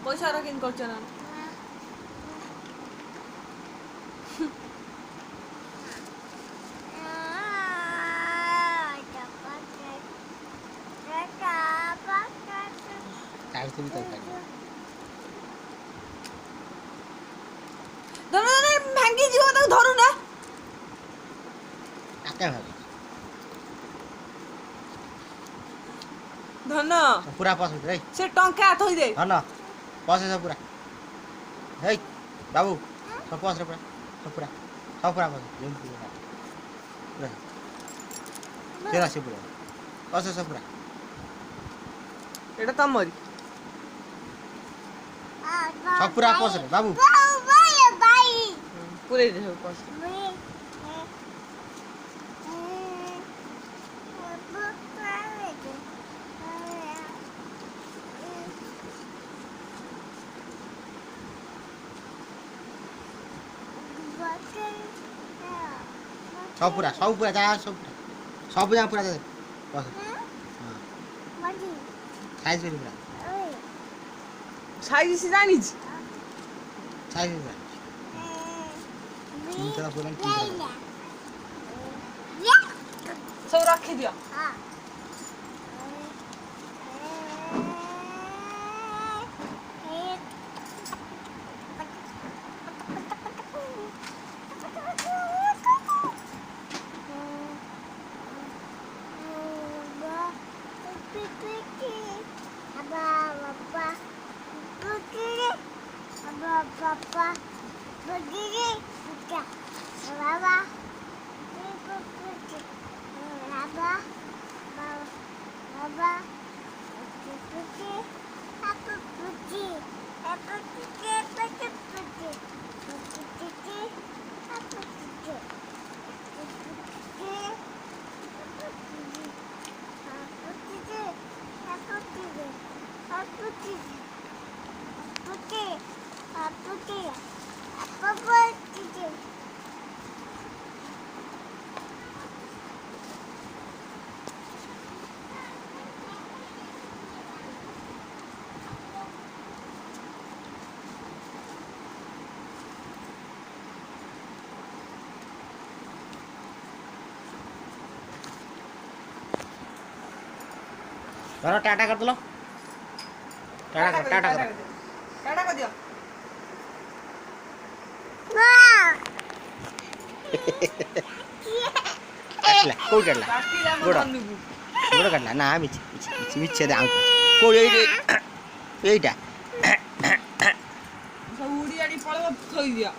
পয়সা রাখিন করছে না ଭାଙ୍ଗି ଯିବ ତାକୁ ଧରୁ ନା ଧନ ପୁରା ପସ ରେ ସେ ଟଙ୍କା ଥୋଇ ଦେ ଧନ ପସ ସେ ପୁରା ହେଇ ବାବୁ ସବୁ ପସ ରେ ପୁରା ସବୁ ପୁରା ପସ ଯେମିତି ପୁରା ତେରା ସେ ପୁରା ପସ ସେ ପୁରା এটা ତମରି ସବୁ ପୁରା ପସ ରେ ବାବୁ পুরে দে সব পয়সা ସବୁ ପୁରା ଯା ସବୁ ଯା ପୁରା ପସ ସାଇଜ କରି ପୁରା সাইজ সে জানিস সাইজ পুরা তিনটা পুরা তিনটা সব রাখি দিও Papa, begini, buka, Baba, Baba, Baba, putih, aku putih, aku putih, aku putih, putih, aku putih, aku putih, ধরো টাটা कर दो टाटा कर টাটা কর দিও काटला कोड काटला কাটিলা মন গোড়া। নিবু गोड़ काटला ना मिच्छे दे आउट कोड এইটা সব উড়ি আড়ি পড়ব থই দিও